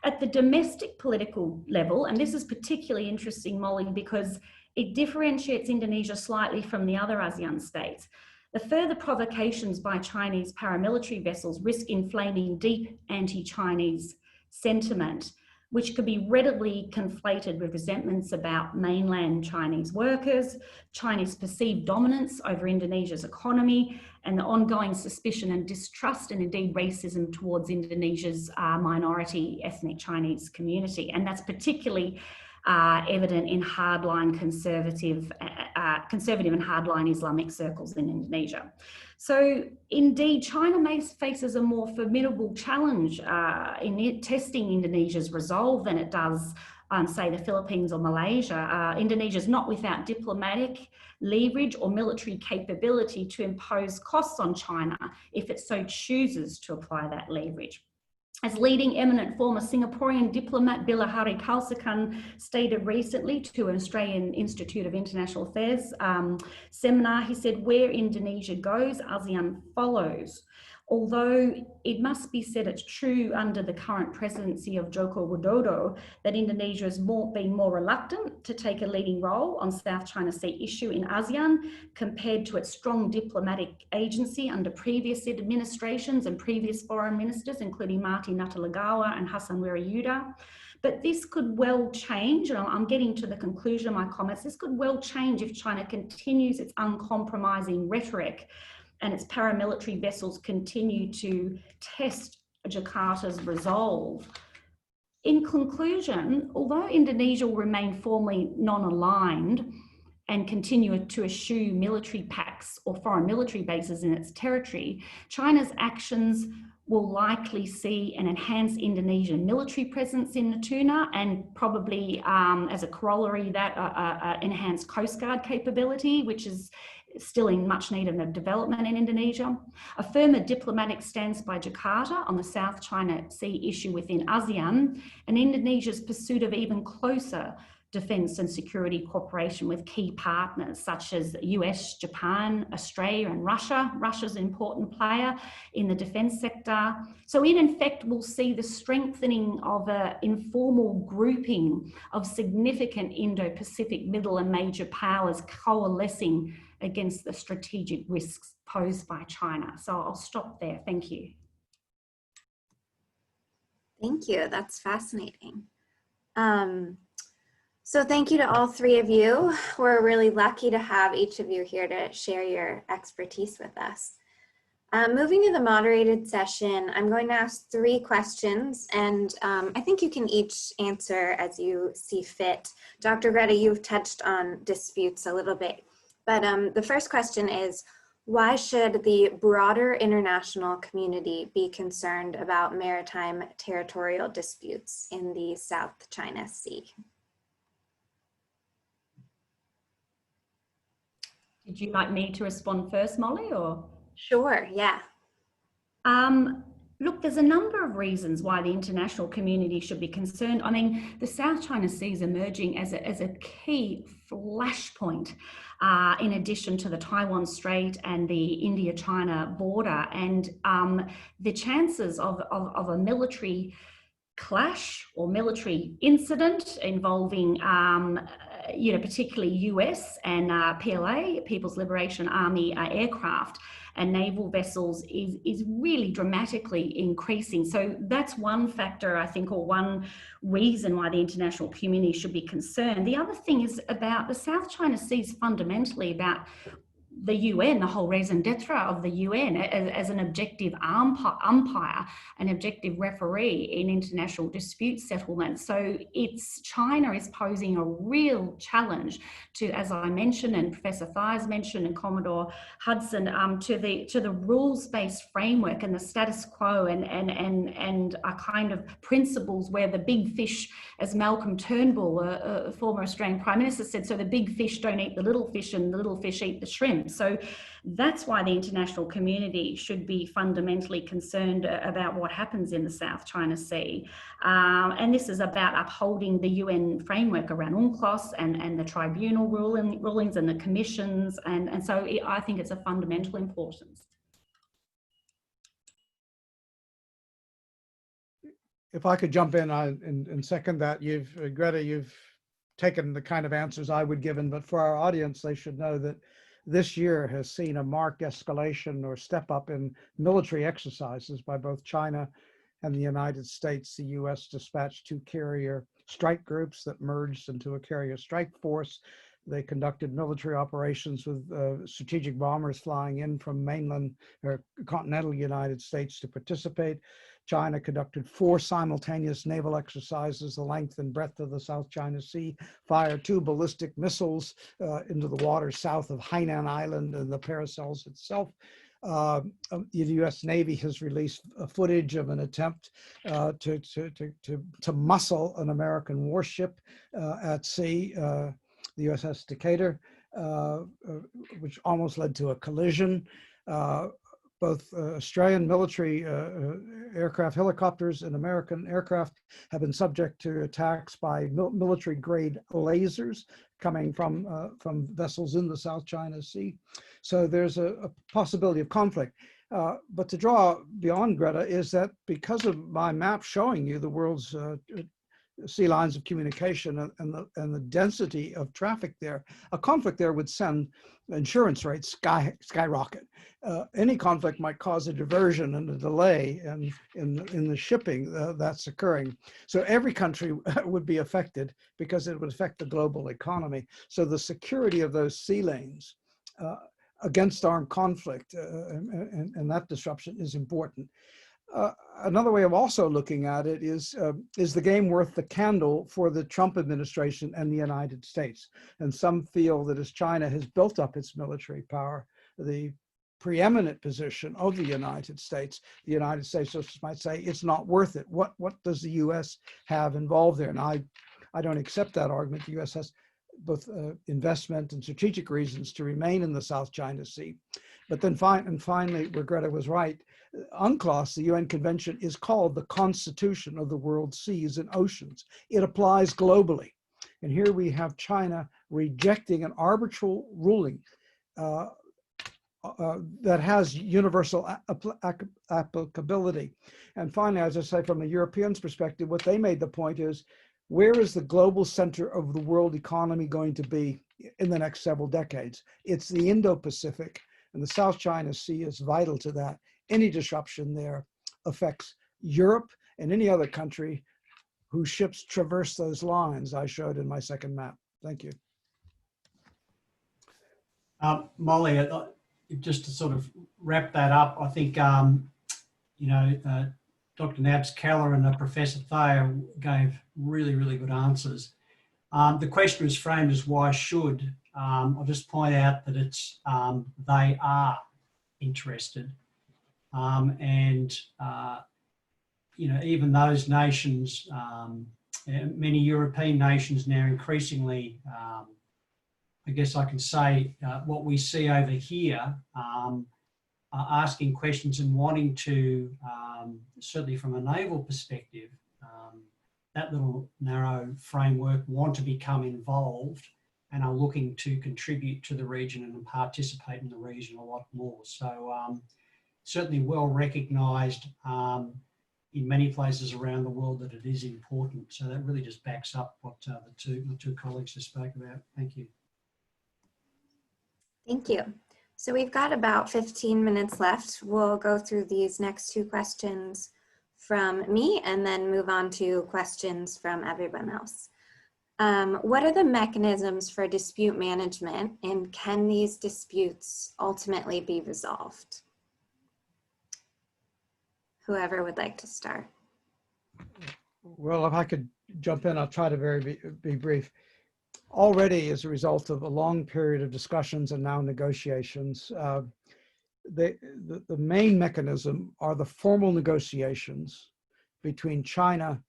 At the domestic political level, and this is particularly interesting, Molly, because it differentiates Indonesia slightly from the other ASEAN states. The further provocations by Chinese paramilitary vessels risk inflaming deep anti-Chinese sentiment, which could be readily conflated with resentments about mainland Chinese workers, Chinese perceived dominance over Indonesia's economy, and the ongoing suspicion and distrust and indeed racism towards Indonesia's minority ethnic Chinese community. And that's particularly evident in hardline conservative and hardline Islamic circles in Indonesia. So indeed, China faces a more formidable challenge in testing Indonesia's resolve than it does, say, the Philippines or Malaysia. Indonesia is not without diplomatic leverage or military capability to impose costs on China if it so chooses to apply that leverage. As leading eminent former Singaporean diplomat Bilahari Kausikan stated recently to an Australian Institute of International Affairs seminar, he said, "Where Indonesia goes, ASEAN follows." Although it must be said it's true under the current presidency of Joko Widodo that Indonesia has been more reluctant to take a leading role on South China Sea issue in ASEAN compared to its strong diplomatic agency under previous administrations and previous foreign ministers, including Marty Natalegawa and Hassan Wirajuda. But this could well change, and I'm getting to the conclusion of my comments, this could well change if China continues its uncompromising rhetoric and its paramilitary vessels continue to test Jakarta's resolve. In conclusion, although Indonesia will remain formally non-aligned and continue to eschew military pacts or foreign military bases in its territory, China's actions will likely see an enhanced Indonesian military presence in Natuna, and probably as a corollary that enhanced Coast Guard capability, which is still in much need of development in Indonesia. A firmer diplomatic stance by Jakarta on the South China Sea issue within ASEAN, and Indonesia's pursuit of even closer defence and security cooperation with key partners such as the US, Japan, Australia and Russia. Russia's an important player in the defence sector. So in effect, we'll see the strengthening of an informal grouping of significant Indo-Pacific middle and major powers coalescing against the strategic risks posed by China. So I'll stop there. Thank you. Thank you. That's fascinating. So thank you to all three of you. We're really lucky to have each of you here to share your expertise with us. Moving to the moderated session, I'm going to ask 3 questions, and I think you can each answer as you see fit. Dr. Greta, you've touched on disputes a little bit, but the first question is, why should the broader international community be concerned about maritime territorial disputes in the South China Sea? Did you like me to respond first, Molly, or? Sure, yeah. Look, there's a number of reasons why the international community should be concerned. I mean, the South China Sea is emerging as a key flashpoint in addition to the Taiwan Strait and the India-China border. And the chances of a military clash or military incident involving particularly US and PLA, People's Liberation Army aircraft and naval vessels is really dramatically increasing. So that's one factor, I think, or one reason why the international community should be concerned. The other thing is about the South China Sea is fundamentally about the UN, the whole raison d'etre of the UN as an objective umpire, an objective referee in international dispute settlement. So China is posing a real challenge to, as I mentioned, and Professor Fires mentioned, and Commodore Hudson, to the rules-based framework and the status quo and a kind of principles where the big fish, as Malcolm Turnbull, a former Australian Prime Minister, said, so the big fish don't eat the little fish and the little fish eat the shrimp. So that's why the international community should be fundamentally concerned about what happens in the South China Sea. And this is about upholding the UN framework around UNCLOS and the tribunal rulings and the commissions. And so I think it's of fundamental importance. If I could jump in and second that, Greta, you've taken the kind of answers I would give, but for our audience, they should know that this year has seen a marked escalation or step up in military exercises by both China and the United States. The US dispatched 2 carrier strike groups that merged into a carrier strike force. They conducted military operations with strategic bombers flying in from mainland or continental United States to participate. China conducted 4 simultaneous naval exercises, the length and breadth of the South China Sea, fired 2 ballistic missiles into the waters south of Hainan Island and the Paracels itself. The U.S. Navy has released footage of an attempt to muscle an American warship at sea, the USS Decatur, which almost led to a collision. Both Australian military aircraft, helicopters, and American aircraft have been subject to attacks by military-grade lasers coming from vessels in the South China Sea. So there's a possibility of conflict. But to draw beyond, Greta, is that because of my map showing you the world's sea lines of communication and the density of traffic there, a conflict there would send insurance rates skyrocket. Any conflict might cause a diversion and a delay in the shipping that's occurring. So every country would be affected because it would affect the global economy. So the security of those sea lanes against armed conflict and that disruption is important. Another way of also looking at it is the game worth the candle for the Trump administration and the United States? And some feel that as China has built up its military power, the preeminent position of the United States just might say it's not worth it. What does the U.S. have involved there? And I don't accept that argument. The U.S. has both investment and strategic reasons to remain in the South China Sea. But then finally, where Greta was right, UNCLOS, the UN Convention, is called the Constitution of the World Seas and Oceans. It applies globally. And here we have China rejecting an arbitral ruling that has universal applicability. And finally, as I say, from a European's perspective, what they made the point is, where is the global center of the world economy going to be in the next several decades? It's the Indo-Pacific, and the South China Sea is vital to that. Any disruption there affects Europe and any other country whose ships traverse those lines I showed in my second map. Thank you. Molly, just to sort of wrap that up, I think, you know, Dr. Nabskeller and Professor Thayer gave really, really good answers. The question was framed as why should? I'll just point out that it's they are interested. You know, even those nations, many European nations now increasingly, I guess I can say what we see over here, are asking questions and wanting to, certainly from a naval perspective, that little narrow framework, want to become involved and are looking to contribute to the region and participate in the region a lot more. So certainly well recognised in many places around the world that it is important. So that really just backs up what the two colleagues just spoke about. Thank you. Thank you. So we've got about 15 minutes left. We'll go through these next two questions from me and then move on to questions from everyone else. What are the mechanisms for dispute management, and can these disputes ultimately be resolved? Whoever would like to start. Well, if I could jump in, I'll try to be brief. Already, as a result of a long period of discussions and now negotiations, the main mechanism are the formal negotiations between China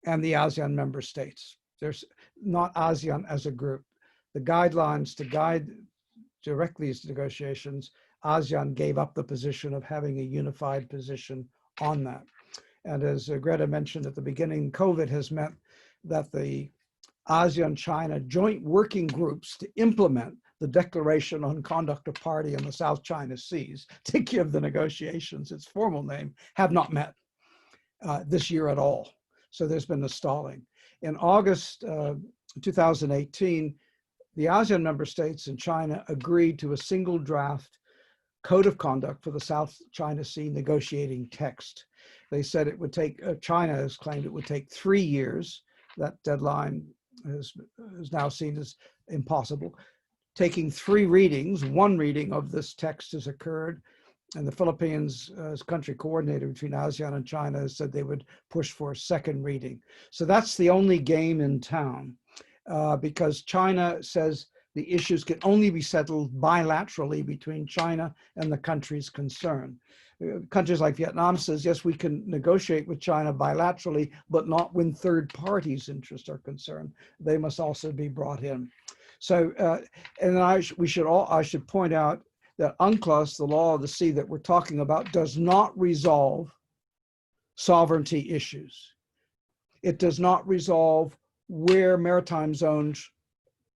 and the ASEAN member states. There's not ASEAN as a group. The guidelines to guide directly these negotiations, ASEAN gave up the position of having a unified position on that. And as Greta mentioned at the beginning, COVID has meant that the ASEAN-China joint working groups to implement the Declaration on Conduct of Party in the South China Seas, to give the negotiations its formal name, have not met this year at all. So there's been a stalling. In August 2018, the ASEAN member states and China agreed to a single draft code of conduct for the South China Sea negotiating text. They said it would take, China has claimed it would take 3 years. That deadline is now seen as impossible. Taking 3 readings, 1 reading of this text has occurred, and the Philippines, as country coordinator between ASEAN and China, said they would push for a 2nd reading. So that's the only game in town, because China says the issues can only be settled bilaterally between China and the countries concerned. Countries like Vietnam says, yes, we can negotiate with China bilaterally, but not when third parties' interests are concerned. They must also be brought in. So, and then I should point out that UNCLOS, the law of the sea that we're talking about, does not resolve sovereignty issues. It does not resolve where maritime zones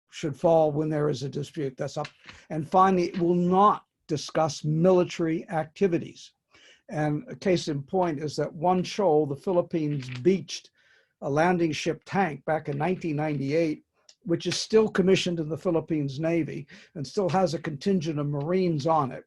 should fall when there is a dispute. That's up. And finally, it will not discuss military activities. And a case in point is that one shoal, the Philippines beached a landing ship tank back in 1998, which is still commissioned in the Philippines Navy and still has a contingent of Marines on it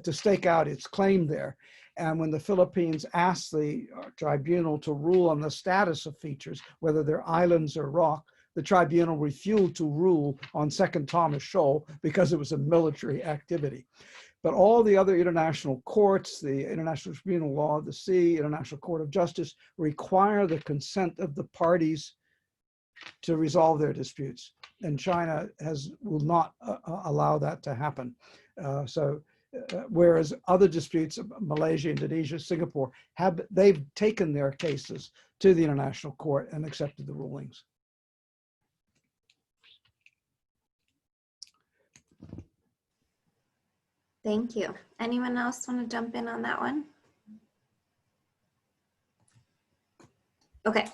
to stake out its claim there. And when the Philippines asked the tribunal to rule on the status of features, whether they're islands or rock, the tribunal refused to rule on Second Thomas Shoal because it was a military activity. But all the other international courts, the International Tribunal Law of the Sea, International Court of Justice, require the consent of the parties to resolve their disputes. And China will not allow that to happen. Whereas other disputes, Malaysia, Indonesia, Singapore, they've taken their cases to the International Court and accepted the rulings. Thank you. Anyone else want to jump in on that one? Okay.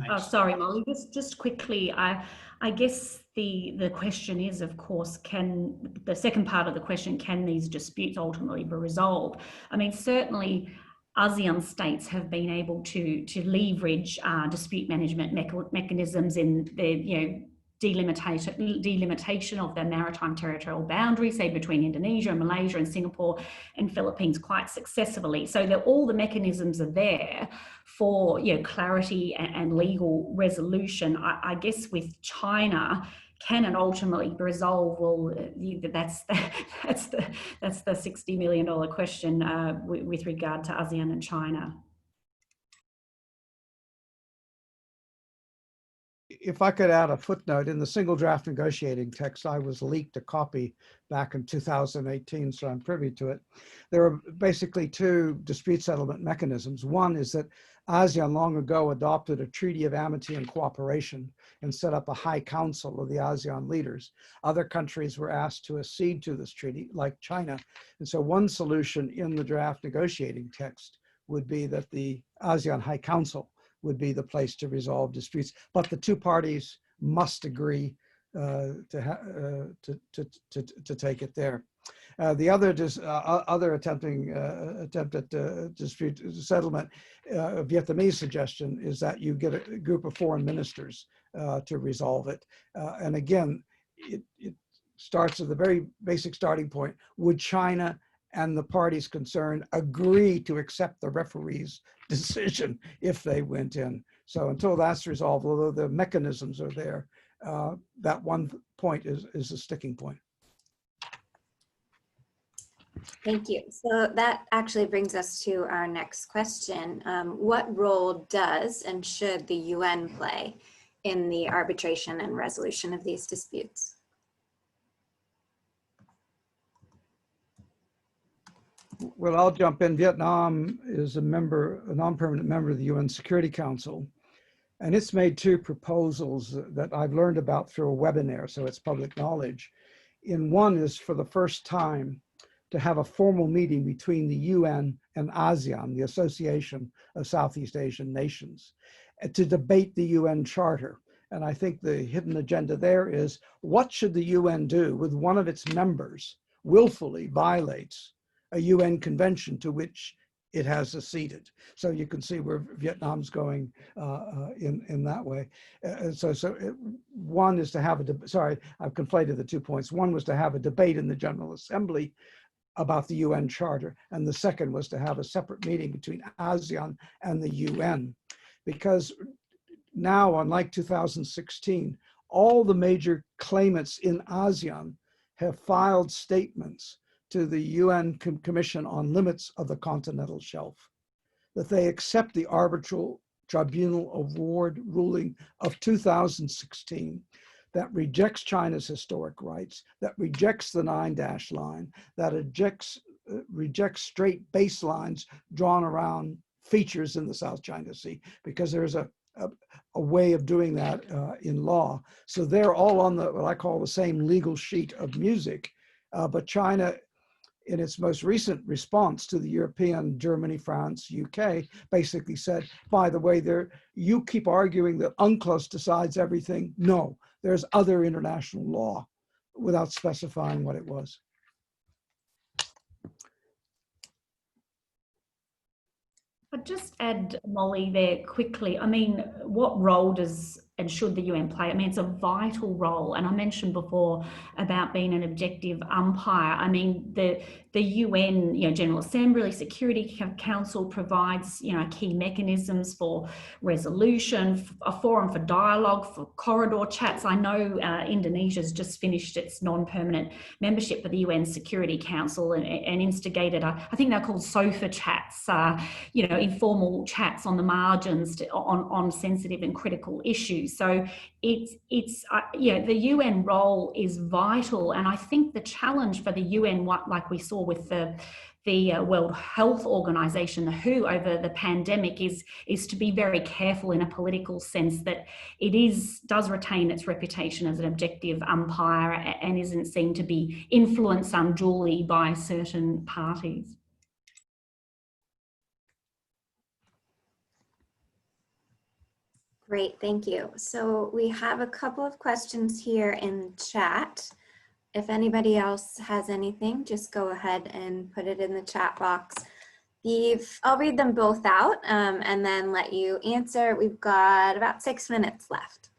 Oh, sorry, Molly, just quickly, I guess the question is, of course, the second part of the question, can these disputes ultimately be resolved? I mean, certainly ASEAN states have been able to leverage dispute management mechanisms in their, delimitation of their maritime territorial boundaries, say between Indonesia and Malaysia and Singapore and Philippines, quite successfully. So that all the mechanisms are there for clarity and legal resolution. I guess with China, can it ultimately be resolved? Well, that's the $60 million question with regard to ASEAN and China. If I could add a footnote, in the single draft negotiating text, I was leaked a copy back in 2018, so I'm privy to it. There are basically two dispute settlement mechanisms. One is that ASEAN long ago adopted a treaty of amity and cooperation and set up a high council of the ASEAN leaders. Other countries were asked to accede to this treaty, like China. And so one solution in the draft negotiating text would be that the ASEAN High Council would be the place to resolve disputes, but the two parties must agree to take it there. The other attempt at dispute settlement, Vietnamese suggestion, is that you get a group of foreign ministers to resolve it. And again, it starts at the very basic starting point. Would China and the parties concerned agree to accept the referee's decision if they went in? So until that's resolved, although the mechanisms are there, that one point is a sticking point. Thank you. So that actually brings us to our next question. What role does and should the UN play in the arbitration and resolution of these disputes? Well, I'll jump in. Vietnam is a non-permanent member of the UN Security Council, and it's made two proposals that I've learned about through a webinar, so it's public knowledge. In one is for the first time to have a formal meeting between the UN and ASEAN, the Association of Southeast Asian Nations, to debate the UN Charter. And I think the hidden agenda there is, what should the UN do with one of its members willfully violates a UN convention to which it has acceded? So you can see where Vietnam's going in that way. One is to have sorry, I've conflated the 2 points. One was to have a debate in the General Assembly about the UN Charter, and the second was to have a separate meeting between ASEAN and the UN. Because now, unlike 2016, all the major claimants in ASEAN have filed statements to the UN Commission on Limits of the Continental Shelf, that they accept the Arbitral Tribunal Award ruling of 2016 that rejects China's historic rights, that rejects the 9-dash line, that rejects straight baselines drawn around features in the South China Sea, because there's a way of doing that in law. So they're all on what I call the same legal sheet of music, but China, in its most recent response to the European, Germany, France, UK, basically said, by the way, you keep arguing that UNCLOS decides everything. No, there's other international law, without specifying what it was. I'd just add, Molly, there quickly. I mean, what role does and should the UN play? I mean, it's a vital role. And I mentioned before about being an objective umpire. I mean, the UN, General Assembly, Security Council provides, key mechanisms for resolution, a forum for dialogue, for corridor chats. I know Indonesia's just finished its non-permanent membership of the UN Security Council and instigated, I think they're called sofa chats, informal chats on the margins on sensitive and critical issues. So the UN role is vital, and I think the challenge for the UN, like we saw with the World Health Organization, the WHO, over the pandemic is to be very careful in a political sense that it does retain its reputation as an objective umpire and isn't seen to be influenced unduly by certain parties. Great, thank you. So we have a couple of questions here in chat. If anybody else has anything, just go ahead and put it in the chat box. I'll read them both out and then let you answer. We've got about 6 minutes left.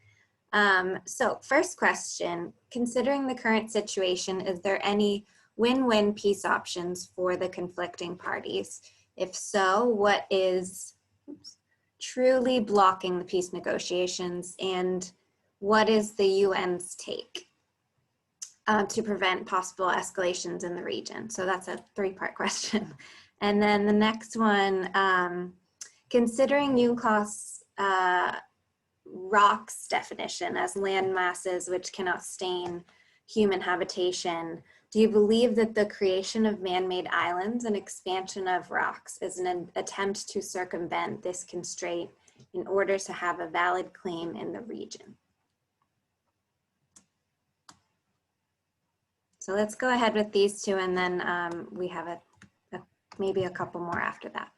So first question, considering the current situation, is there any win-win peace options for the conflicting parties? If so, what is truly blocking the peace negotiations, and what is the UN's take to prevent possible escalations in the region? So that's a 3-part question. And then the next one, considering UNCLOS rocks definition as land masses which cannot sustain human habitation, do you believe that the creation of man-made islands and expansion of rocks is an attempt to circumvent this constraint in order to have a valid claim in the region? So let's go ahead with these two, and then we have maybe a couple more after that.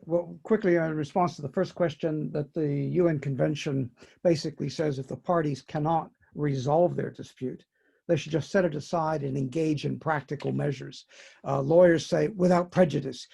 Well, quickly in response to the first question, that the UN Convention basically says if the parties cannot resolve their dispute, they should just set it aside and engage in practical measures. Lawyers say without prejudice.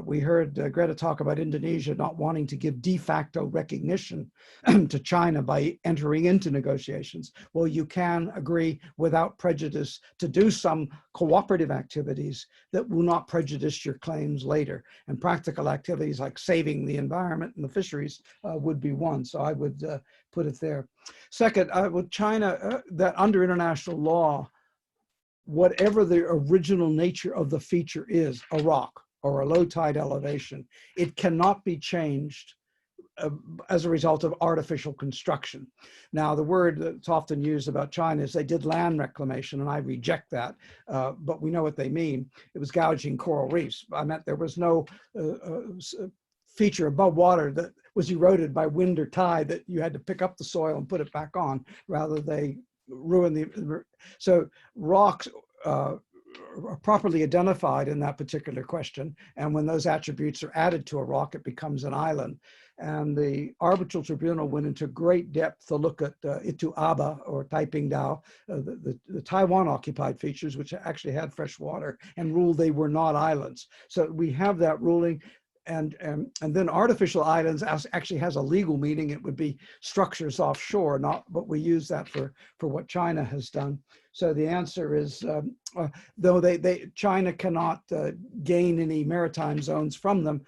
We heard Greta talk about Indonesia not wanting to give de facto recognition to China by entering into negotiations. Well, you can agree without prejudice to do some cooperative activities that will not prejudice your claims later. And practical activities like saving the environment and the fisheries would be one. So I would put it there. Second, with China, that under international law, whatever the original nature of the feature is, a rock or a low tide elevation, it cannot be changed as a result of artificial construction. Now, the word that's often used about China is they did land reclamation, and I reject that, but we know what they mean. It was gouging coral reefs. I meant there was no feature above water that was eroded by wind or tide that you had to pick up the soil and put it back on. Rather, they ruined the... So rocks are properly identified in that particular question, and when those attributes are added to a rock, it becomes an island. And the arbitral tribunal went into great depth to look at Itu Aba or Taiping Dao, the Taiwan occupied features, which actually had fresh water, and ruled they were not islands. So we have that ruling. And then artificial islands actually has a legal meaning. It would be structures offshore, but we use that for what China has done. So the answer is, though China cannot gain any maritime zones from them,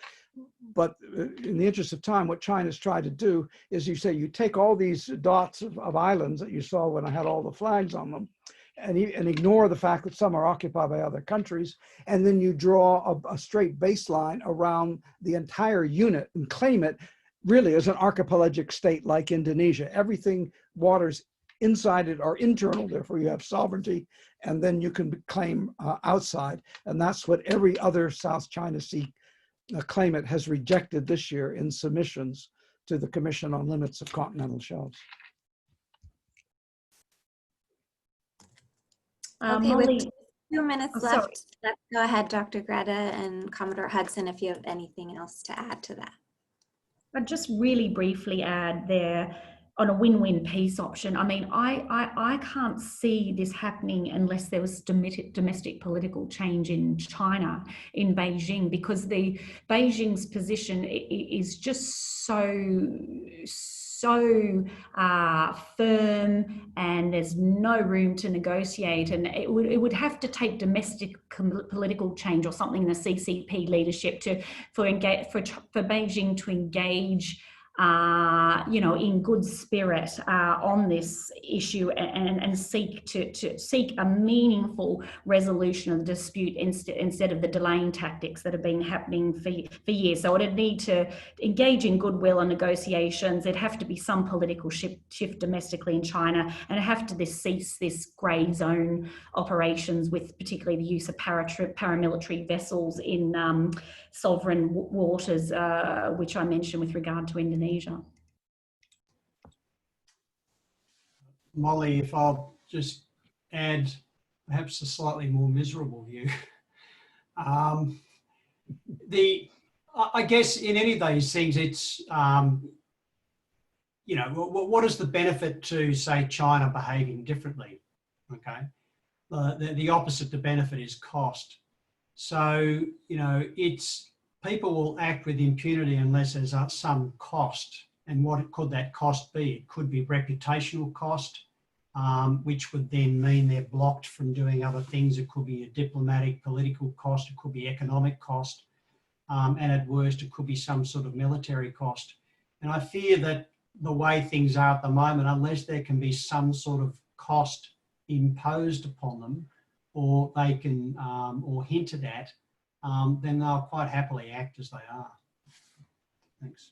but in the interest of time, what China's tried to do is you take all these dots of islands that you saw when I had all the flags on them, and ignore the fact that some are occupied by other countries, and then you draw a straight baseline around the entire unit and claim it really as an archipelagic state like Indonesia. Everything waters inside it are internal, therefore you have sovereignty, and then you can claim outside. And that's what every other South China Sea claimant has rejected this year in submissions to the Commission on Limits of Continental Shelves. Okay, Molly, with 2 minutes left, sorry. let's go ahead, Dr. Greta and Commodore Hudson, if you have anything else to add to that. I'd just really briefly add there on a win-win peace option. I mean, I can't see this happening unless there was domestic political change in China, in Beijing, because Beijing's position is just so firm, and there's no room to negotiate. And it would have to take domestic political change or something in the CCP leadership for Beijing to engage in good spirit on this issue and seek seek a meaningful resolution of the dispute instead of the delaying tactics that have been happening for years. So it'd need to engage in goodwill and negotiations. There'd have to be some political shift domestically in China, and it'd have to cease this grey zone operations with particularly the use of paramilitary vessels in sovereign waters, which I mentioned with regard to Indonesia. Molly, if I'll just add perhaps a slightly more miserable view. I guess in any of these things, it's, what is the benefit to, say, China behaving differently? Okay. The opposite to benefit is cost. So, people will act with impunity unless there's some cost. And what could that cost be? It could be reputational cost, which would then mean they're blocked from doing other things. It could be a diplomatic, political cost. It could be economic cost. And at worst, it could be some sort of military cost. And I fear that the way things are at the moment, unless there can be some sort of cost imposed upon them, or they can, or hinted at, then they'll quite happily act as they are. Thanks.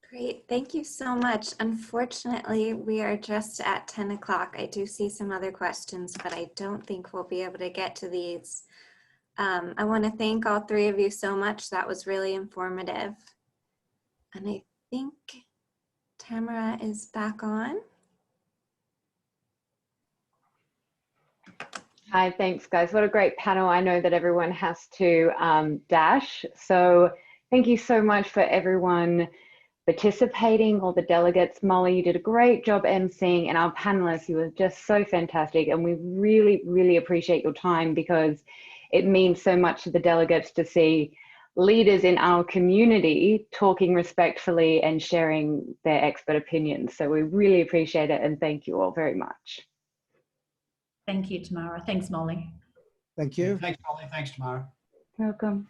Great, thank you so much. Unfortunately, we are just at 10 o'clock. I do see some other questions, but I don't think we'll be able to get to these. I want to thank all three of you so much. That was really informative. And I think Tamara is back on. Hi, thanks guys. What a great panel. I know that everyone has to dash. So thank you so much for everyone participating, all the delegates. Molly, you did a great job emceeing, and our panelists, you were just so fantastic. And we really, really appreciate your time, because it means so much to the delegates to see leaders in our community talking respectfully and sharing their expert opinions. So we really appreciate it, and thank you all very much. Thank you, Tamara. Thanks, Molly. Thank you. Thanks, Molly. Thanks, Tamara. Welcome.